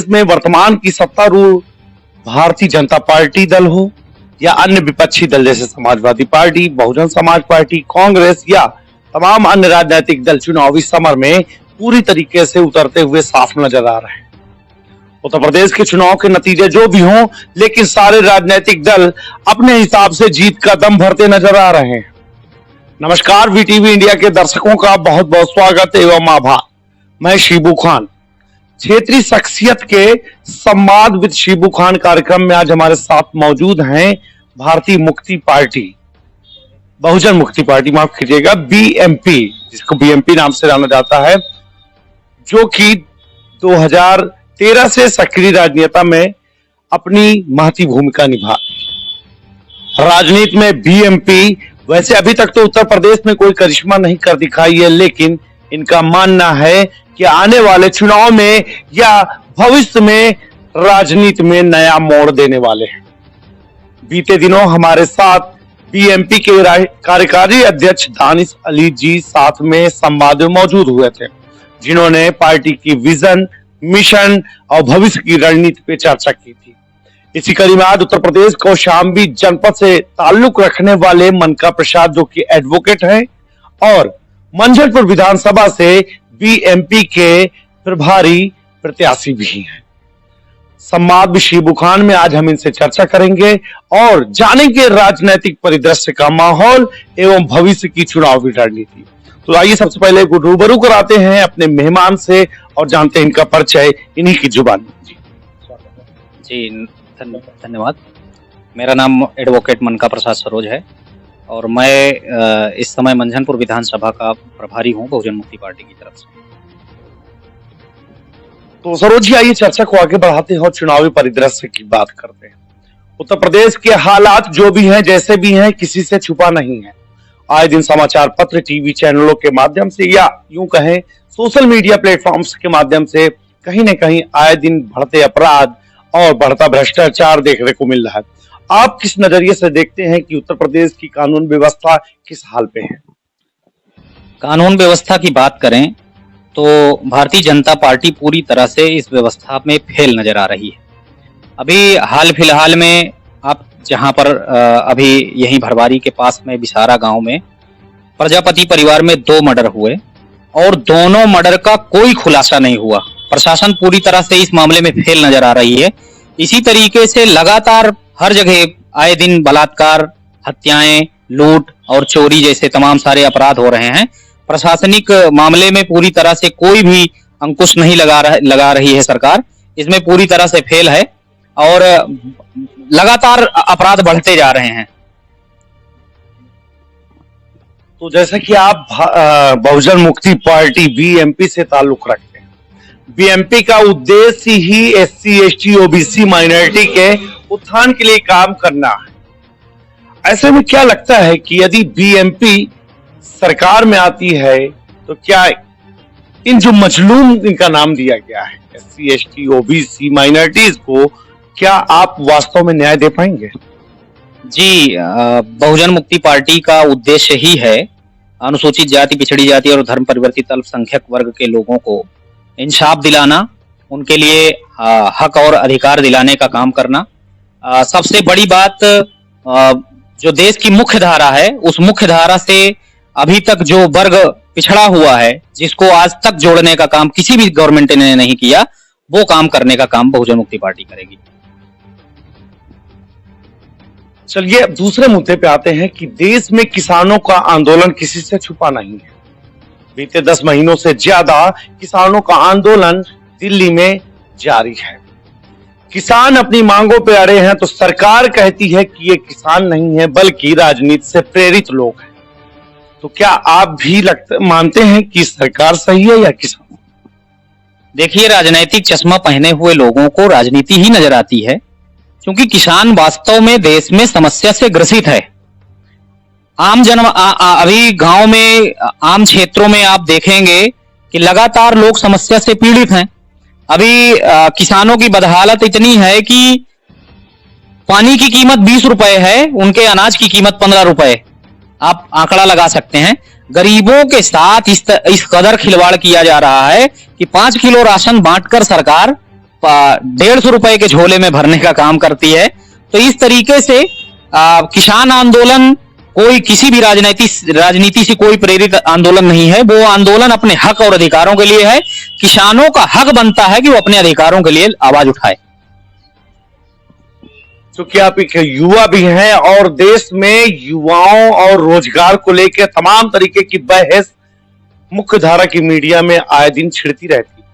प्रदेश में वर्तमान की सत्तारूढ़ भारतीय जनता पार्टी दल हो या अन्य विपक्षी दल जैसे समाजवादी पार्टी, बहुजन समाज पार्टी, कांग्रेस या तमाम अन्य राजनीतिक दल चुनावी समर में पूरी तरीके से उतरते हुए साफ नजर आ रहे हैं। उत्तर प्रदेश के चुनाव के नतीजे जो भी हों, लेकिन सारे राजनीतिक दल अपने हिसाब से जीत का दम भरते नजर आ रहे हैं। नमस्कार, वीटीवी इंडिया के दर्शकों का बहुत बहुत स्वागत एवं आभार। मैं शिबू खान। क्षेत्रीय शख्सियत के संवाद विद शिबू खान कार्यक्रम में आज हमारे साथ मौजूद हैं भारतीय मुक्ति पार्टी, बहुजन मुक्ति पार्टी, माफ कीजिएगा, बीएमपी, जिसको बीएमपी नाम से जाना जाता है, जो कि 2013 से सक्रिय राजनीति में अपनी महती भूमिका निभा। राजनीति में बीएमपी वैसे अभी तक तो उत्तर प्रदेश में कोई करिश्मा नहीं कर दिखाई है, लेकिन इनका मानना है कि आने वाले चुनाव में या भविष्य में राजनीति में नया मोड़ देने वाले हैं। बीते दिनों हमारे साथ बीएमपी के कार्यकारी अध्यक्ष दानिश अली जी साथ में संवाद में मौजूद हुए थे, जिन्होंने पार्टी की विजन, मिशन और भविष्य की रणनीति पे चर्चा की थी। इसी कड़ी में आज उत्तर प्रदेश कौशाम्बी जनपद से ताल्लुक रखने वाले मनका प्रसाद, जो कि एडवोकेट हैं और मंझनपुर विधानसभा से बीएमपी के प्रभारी प्रत्याशी भी हैं। संवाद में शिबू खान में आज हम इनसे चर्चा करेंगे और जानेंगे राजनीतिक परिदृश्य का माहौल एवं भविष्य की चुनावी रणनीति। तो आइए सबसे पहले रूबरू कराते हैं अपने मेहमान से और जानते हैं इनका परिचय इन्हीं की जुबान। जी धन्यवाद। मेरा नाम एडवोकेट मनका प्रसाद सरोज है और मैं इस समय मंझनपुर विधानसभा का प्रभारी हूं बहुजन मुक्ति पार्टी की तरफ से। तो सरोज जी, आइए चर्चा को आगे बढ़ाते हैं और चुनावी परिदृश्य की बात करते हैं। उत्तर प्रदेश के हालात जो भी हैं, जैसे भी हैं, किसी से छुपा नहीं है। आए दिन समाचार पत्र, टीवी चैनलों के माध्यम से या यूं कहें सोशल मीडिया प्लेटफॉर्म्स के माध्यम से कहीं न कहीं आए दिन बढ़ते अपराध और बढ़ता भ्रष्टाचार देखने को मिल रहा है। आप किस नजरिए से देखते हैं कि उत्तर प्रदेश की कानून व्यवस्था किस हाल पे है? कानून व्यवस्था की बात करें तो भारतीय जनता पार्टी पूरी तरह से इस व्यवस्था में फेल नजर आ रही है। अभी हाल फिलहाल में आप जहां पर अभी यहीं भरवारी के पास में बिसारा गांव में प्रजापति परिवार में 2 मर्डर हुए और दोनों मर्डर का कोई खुलासा नहीं हुआ। प्रशासन पूरी तरह से इस मामले में फेल नजर आ रही है। इसी तरीके से लगातार हर जगह आए दिन बलात्कार, हत्याएं, लूट और चोरी जैसे तमाम सारे अपराध हो रहे हैं। प्रशासनिक मामले में पूरी तरह से कोई भी अंकुश नहीं लगा रही है सरकार। इसमें पूरी तरह से फेल है और लगातार अपराध बढ़ते जा रहे हैं। तो जैसा कि आप बहुजन मुक्ति पार्टी बीएमपी से ताल्लुक रखते हैं, बीएमपी का उद्देश्य ही एससी, एसटी, ओबीसी माइनॉरिटी के उत्थान के लिए काम करना है। ऐसे में क्या लगता है कि यदि बीएमपी सरकार में आती है तो क्या इन जो मजलूम इनका नाम दिया गया है, एससी, एसटी, ओबीसी माइनॉरिटीज को, क्या आप वास्तव में न्याय दे पाएंगे? जी, बहुजन मुक्ति पार्टी का उद्देश्य ही है अनुसूचित जाति, पिछड़ी जाति और धर्म परिवर्तित अल्पसंख्यक वर्ग के लोगों को इंसाफ दिलाना, उनके लिए हक और अधिकार दिलाने का काम करना। सबसे बड़ी बात, जो देश की मुख्य धारा है, उस मुख्य धारा से अभी तक जो वर्ग पिछड़ा हुआ है, जिसको आज तक जोड़ने का काम किसी भी गवर्नमेंट ने नहीं किया, वो काम करने का काम बहुजन मुक्ति पार्टी करेगी। चलिए अब दूसरे मुद्दे पे आते हैं कि देश में किसानों का आंदोलन किसी से छुपा नहीं है। बीते 10 महीनों से ज्यादा किसानों का आंदोलन दिल्ली में जारी है। किसान अपनी मांगों पे अड़े हैं तो सरकार कहती है कि ये किसान नहीं है बल्कि राजनीति से प्रेरित लोग हैं। तो क्या आप भी मानते हैं कि सरकार सही है या किसान? देखिए, राजनीतिक चश्मा पहने हुए लोगों को राजनीति ही नजर आती है, क्योंकि किसान वास्तव में देश में समस्या से ग्रसित है। आम जन अभी गांव में, आम क्षेत्रों में आप देखेंगे कि लगातार लोग समस्या से पीड़ित हैं। अभी किसानों की बदहालत इतनी है कि पानी की कीमत 20 रुपए है, उनके अनाज की कीमत 15 रुपए। आप आंकड़ा लगा सकते हैं। गरीबों के साथ इस कदर खिलवाड़ किया जा रहा है कि 5 किलो राशन बांटकर सरकार ₹150 के झोले में भरने का काम करती है। तो इस तरीके से किसान आंदोलन कोई किसी भी राजनीति से कोई प्रेरित आंदोलन नहीं है। वो आंदोलन अपने हक और अधिकारों के लिए है। किसानों का हक बनता है कि वो अपने अधिकारों के लिए आवाज उठाए। क्योंकि आप एक युवा भी हैं और देश में युवाओं और रोजगार को लेकर तमाम तरीके की बहस मुख्य धारा की मीडिया में आए दिन छिड़ती रहती है।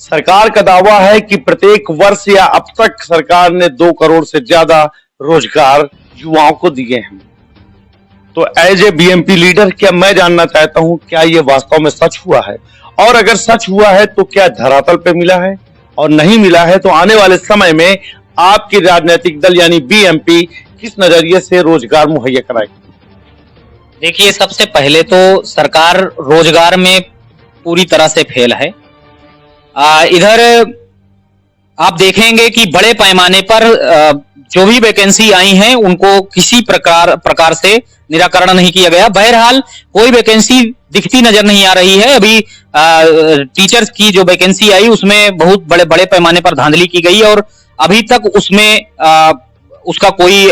सरकार का दावा है कि प्रत्येक वर्ष या अब तक सरकार ने 2 करोड़ से ज्यादा रोजगार युवाओं को दिए हैं। तो एज ए बीएमपी लीडर क्या मैं जानना चाहता हूं, क्या ये वास्तव में सच हुआ है? और अगर सच हुआ है तो क्या धरातल पे मिला है? और नहीं मिला है तो आने वाले समय में आपकी राजनीतिक दल यानी बीएमपी किस नजरिए से रोजगार मुहैया कराएगी? देखिए, सबसे पहले तो सरकार रोजगार में पूरी तरह से फेल है। इधर आप देखेंगे कि बड़े पैमाने पर जो भी वैकेंसी आई हैं उनको किसी प्रकार से निराकरण नहीं किया गया। बहरहाल कोई वैकेंसी दिखती नजर नहीं आ रही है। अभी टीचर्स की जो वैकेंसी आई उसमें बहुत बड़े पैमाने पर धांधली की गई और अभी तक उसमें उसका कोई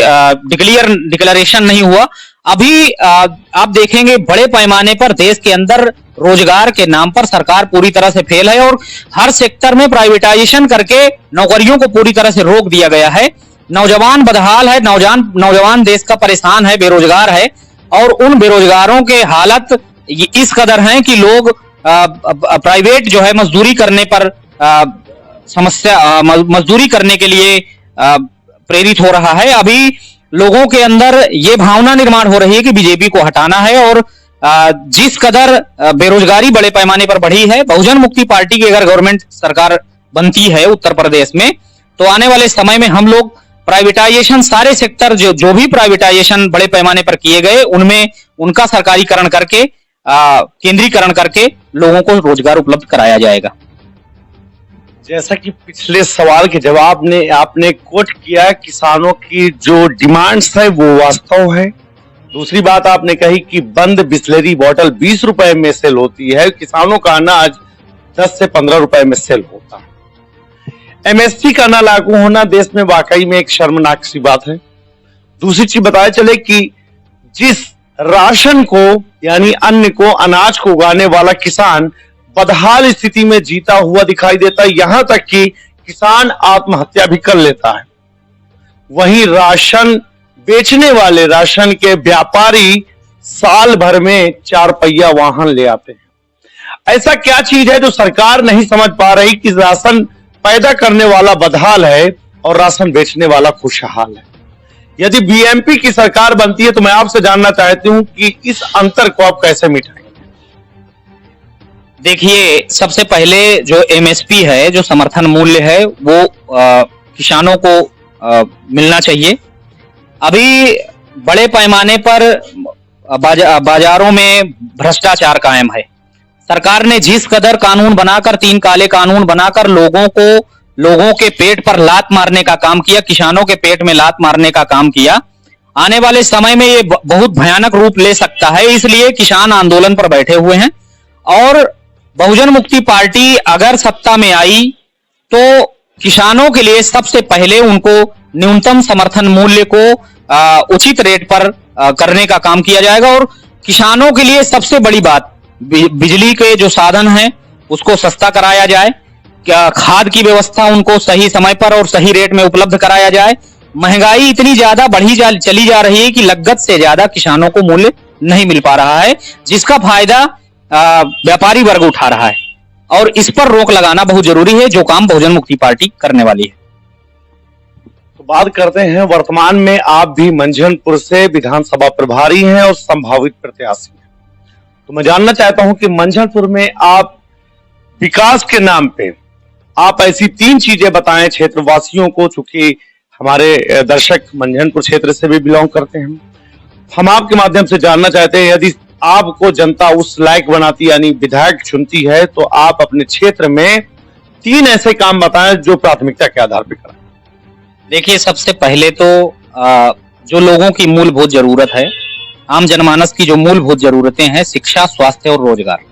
डिक्लेरेशन नहीं हुआ। अभी आप देखेंगे बड़े पैमाने पर देश के अंदर रोजगार के नाम पर सरकार पूरी तरह से फेल है और हर सेक्टर में प्राइवेटाइजेशन करके नौकरियों को पूरी तरह से रोक दिया गया है। नौजवान बदहाल है, नौजवान देश का परेशान है, बेरोजगार है और उन बेरोजगारों के हालत इस कदर हैं कि लोग प्राइवेट जो है मजदूरी करने पर मजदूरी करने के लिए प्रेरित हो रहा है। अभी लोगों के अंदर ये भावना निर्माण हो रही है कि बीजेपी को हटाना है और जिस कदर बेरोजगारी बड़े पैमाने पर बढ़ी है, बहुजन मुक्ति पार्टी की अगर गवर्नमेंट सरकार बनती है उत्तर प्रदेश में तो आने वाले समय में हम लोग प्राइवेटाइजेशन सारे सेक्टर जो भी प्राइवेटाइजेशन बड़े पैमाने पर किए गए उनमें उनका सरकारीकरण करके केंद्रीकरण करके लोगों को रोजगार उपलब्ध कराया जाएगा। जैसा कि पिछले सवाल के जवाब में आपने कोट किया, किसानों की जो डिमांड्स है वो वास्तव है। दूसरी बात आपने कही कि बंद बिस्लरी बोतल 20 रुपए में सेल होती है, किसानों का अनाज 10 से 15 रुपए में सेल होता है। एमएसपी का ना लागू होना देश में वाकई में एक शर्मनाक सी बात है। दूसरी चीज बताया चले कि जिस राशन को यानी अन्न को, अनाज को उगाने वाला किसान बदहाल स्थिति में जीता हुआ दिखाई देता है, यहां तक कि किसान आत्महत्या भी कर लेता है। वहीं राशन बेचने वाले, राशन के व्यापारी साल भर में 4 पहिया वाहन ले आते हैं। ऐसा क्या चीज है जो सरकार नहीं समझ पा रही कि राशन पैदा करने वाला बदहाल है और राशन बेचने वाला खुशहाल है? यदि बीएमपी की सरकार बनती है तो मैं आपसे जानना चाहती हूं कि इस अंतर को आप कैसे मिटाएंगे? देखिए, सबसे पहले जो एमएसपी है, जो समर्थन मूल्य है, वो किसानों को मिलना चाहिए। अभी बड़े पैमाने पर बाजारों में भ्रष्टाचार कायम है। सरकार ने जिस कदर कानून बनाकर, 3 काले कानून बनाकर लोगों के पेट पर लात मारने का काम किया, किसानों के पेट में लात मारने का काम किया, आने वाले समय में ये बहुत भयानक रूप ले सकता है। इसलिए किसान आंदोलन पर बैठे हुए हैं और बहुजन मुक्ति पार्टी अगर सत्ता में आई तो किसानों के लिए सबसे पहले उनको न्यूनतम समर्थन मूल्य को उचित रेट पर करने का काम किया जाएगा और किसानों के लिए सबसे बड़ी बात, बिजली के जो साधन हैं उसको सस्ता कराया जाए, खाद की व्यवस्था उनको सही समय पर और सही रेट में उपलब्ध कराया जाए। महंगाई इतनी ज्यादा चली जा रही है कि लागत से ज्यादा किसानों को मूल्य नहीं मिल पा रहा है, जिसका फायदा व्यापारी वर्ग उठा रहा है और इस पर रोक लगाना बहुत जरूरी है, जो काम बहुजन मुक्ति पार्टी करने वाली है। तो बात करते हैं, वर्तमान में आप भी मंझनपुर से विधानसभा प्रभारी हैं और संभावित प्रत्याशी हैं। तो मैं जानना चाहता हूं कि मंझनपुर में आप विकास के नाम पे आप ऐसी 3 चीजें बताएं क्षेत्रवासियों को, चूंकि हमारे दर्शक मंझनपुर क्षेत्र से भी बिलोंग करते हैं। हम आपके माध्यम से जानना चाहते हैं, यदि आपको जनता उस लायक बनाती यानी विधायक चुनती है तो आप अपने क्षेत्र में 3 ऐसे काम बताएं जो प्राथमिकता के आधार पर कराएं। देखिए, सबसे पहले तो जो लोगों की मूलभूत जरूरत है, आम जनमानस की जो मूलभूत जरूरतें हैं, शिक्षा, स्वास्थ्य और रोजगार।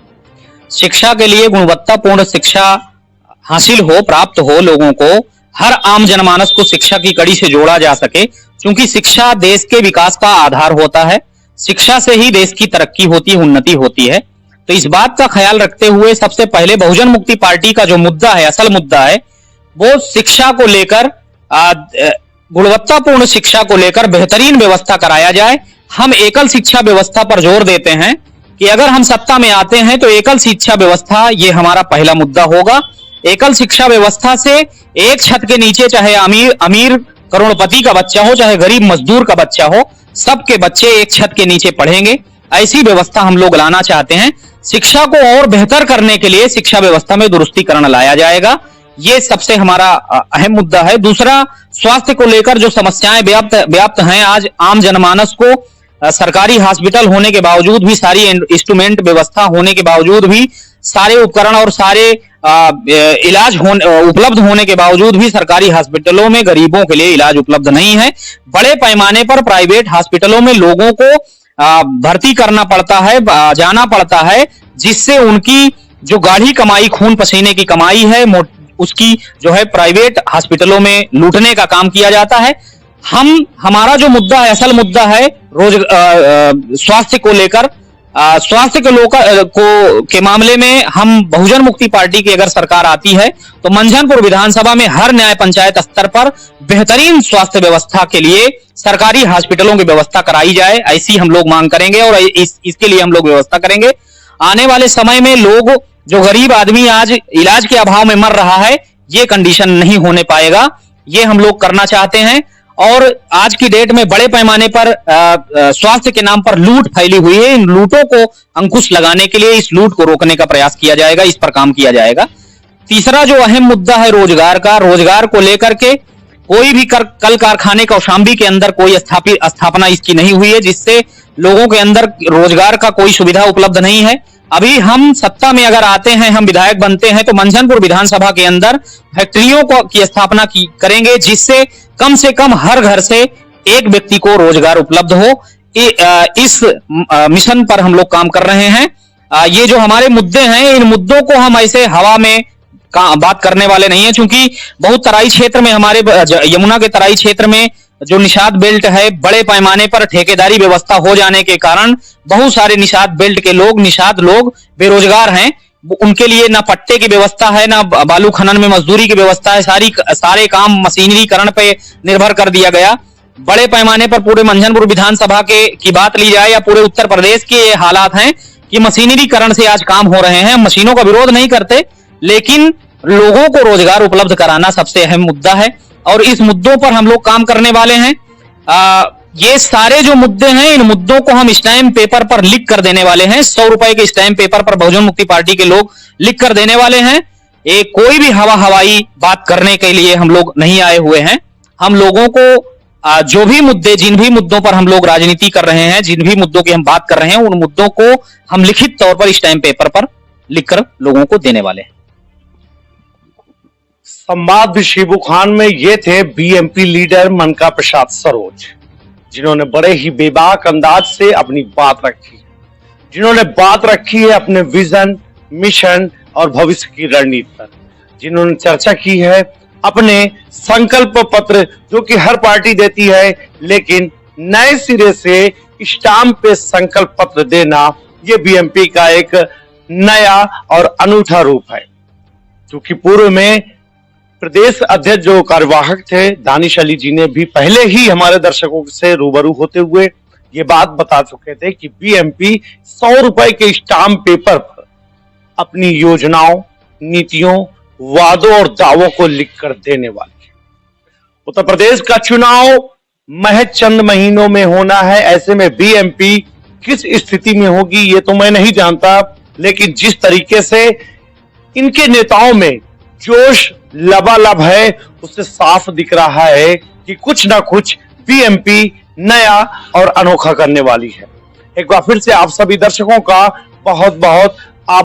शिक्षा के लिए गुणवत्तापूर्ण शिक्षा हासिल हो, प्राप्त हो, लोगों को, हर आम जनमानस को शिक्षा की कड़ी से जोड़ा जा सके, क्योंकि शिक्षा देश के विकास का आधार होता है। शिक्षा से ही देश की तरक्की होती है, उन्नति होती है। तो इस बात का ख्याल रखते हुए सबसे पहले बहुजन मुक्ति पार्टी का जो मुद्दा है, असल मुद्दा है, वो शिक्षा को लेकर, गुणवत्तापूर्ण शिक्षा को लेकर बेहतरीन व्यवस्था कराया जाए। हम एकल शिक्षा व्यवस्था पर जोर देते हैं कि अगर हम सत्ता में आते हैं तो एकल शिक्षा व्यवस्था, ये हमारा पहला मुद्दा होगा। एकल शिक्षा व्यवस्था से एक छत के नीचे चाहे अमीर करोड़पति का बच्चा हो, चाहे गरीब मजदूर का बच्चा हो, सबके बच्चे एक छत के नीचे पढ़ेंगे। ऐसी व्यवस्था हम लोग लाना चाहते हैं। शिक्षा को और बेहतर करने के लिए शिक्षा व्यवस्था में दुरुस्तीकरण लाया जाएगा। ये सबसे हमारा अहम मुद्दा है। दूसरा, स्वास्थ्य को लेकर जो समस्याएं व्याप्त हैं, आज आम जनमानस को सरकारी हॉस्पिटल होने के बावजूद भी, सारी इंस्ट्रूमेंट व्यवस्था होने के बावजूद भी, सारे उपकरण और सारे इलाज उपलब्ध होने के बावजूद भी सरकारी हॉस्पिटलों में गरीबों के लिए इलाज उपलब्ध नहीं है। बड़े पैमाने पर प्राइवेट हॉस्पिटलों में लोगों को भर्ती करना पड़ता है, जाना पड़ता है, जिससे उनकी जो गाढ़ी कमाई, खून पसीने की कमाई है, उसकी जो है प्राइवेट हॉस्पिटलों में लूटने का काम किया जाता है। हमारा जो मुद्दा है, असल मुद्दा है स्वास्थ्य को लेकर। स्वास्थ्य के मामले में हम बहुजन मुक्ति पार्टी की अगर सरकार आती है तो मंझनपुर विधानसभा में हर न्याय पंचायत स्तर पर बेहतरीन स्वास्थ्य व्यवस्था के लिए सरकारी हॉस्पिटलों की व्यवस्था कराई जाए, ऐसी हम लोग मांग करेंगे और इसके लिए हम लोग व्यवस्था करेंगे। आने वाले समय में लोग, जो गरीब आदमी आज इलाज के अभाव में मर रहा है, ये कंडीशन नहीं होने पाएगा। ये हम लोग करना चाहते हैं। और आज की डेट में बड़े पैमाने पर स्वास्थ्य के नाम पर लूट फैली हुई है। इन लूटों को अंकुश लगाने के लिए, इस लूट को रोकने का प्रयास किया जाएगा, इस पर काम किया जाएगा। तीसरा जो अहम मुद्दा है रोजगार का, रोजगार को लेकर के कोई भी कल कारखाने कौशाम्बी के अंदर कोई स्थापना इसकी नहीं हुई है, जिससे लोगों के अंदर रोजगार का कोई सुविधा उपलब्ध नहीं है। अभी हम सत्ता में अगर आते हैं, हम विधायक बनते हैं, तो मंझनपुर विधानसभा के अंदर फैक्ट्रियों की स्थापना करेंगे, जिससे कम हर घर से एक व्यक्ति को रोजगार उपलब्ध हो। इस मिशन पर हम लोग काम कर रहे हैं। ये जो हमारे मुद्दे हैं, इन मुद्दों को हम ऐसे हवा में बात करने वाले नहीं है, क्योंकि बहुत तराई क्षेत्र में, हमारे यमुना के तराई क्षेत्र में जो निषाद बेल्ट है, बड़े पैमाने पर ठेकेदारी व्यवस्था हो जाने के कारण बहुत सारे निषाद बेल्ट के लोग, निषाद लोग बेरोजगार हैं। उनके लिए ना पट्टे की व्यवस्था है, ना बालू खनन में मजदूरी की व्यवस्था है। सारे काम मशीनरीकरण पे निर्भर कर दिया गया। बड़े पैमाने पर पूरे मंझनपुर विधानसभा की बात ली जाए या पूरे उत्तर प्रदेश के ये हालात हैं कि मशीनरीकरण से आज काम हो रहे हैं। मशीनों का विरोध नहीं करते, लेकिन लोगों को रोजगार उपलब्ध कराना सबसे अहम मुद्दा है और इस मुद्दों पर हम लोग काम करने वाले हैं। ये सारे जो मुद्दे हैं, इन मुद्दों को हम स्टैम्प पेपर पर लिख कर देने वाले हैं। 100 रुपए के स्टैम्प पेपर पर बहुजन मुक्ति पार्टी के लोग लिख कर देने वाले हैं। कोई भी हवाई बात करने के लिए हम लोग नहीं आए हुए हैं। हम लोगों को जो भी मुद्दे, जिन भी मुद्दों पर हम लोग राजनीति कर रहे हैं, जिन भी मुद्दों की हम बात कर रहे हैं, उन मुद्दों को हम लिखित तौर पर स्टैम्प पेपर पर लिखकर लोगों को देने वाले हैं। संवाद शिबू खान में ये थे बीएमपी लीडर मनका प्रसाद सरोज, जिन्होंने बड़े ही बेबाक अंदाज से अपनी बात रखी, जिन्होंने बात रखी है अपने विजन, मिशन और भविष्य की रणनीति पर, जिन्होंने चर्चा की है अपने संकल्प पत्र, जो कि हर पार्टी देती है, लेकिन नए सिरे से स्टाम्प पे संकल्प पत्र देना ये बीएमपी का एक नया और अनूठा रूप है। क्योंकि पूर्व में प्रदेश अध्यक्ष जो कार्यवाहक थे दानिश अली जी ने भी पहले ही हमारे दर्शकों से रूबरू होते हुए ये बात बता चुके थे कि बीएमपी 100 रुपए के स्टाम्प पेपर पर अपनी योजनाओं, नीतियों, वादों और दावों को लिखकर देने वाली है। उत्तर प्रदेश का चुनाव महज चंद महीनों में होना है। ऐसे में बीएमपी किस स्थिति में होगी ये तो मैं नहीं जानता, लेकिन जिस तरीके से इनके नेताओं में जोश लबालब है, उससे साफ दिख रहा है कि कुछ ना कुछ बीएमपी नया और अनोखा करने वाली है। एक बार फिर से आप सभी दर्शकों का बहुत बहुत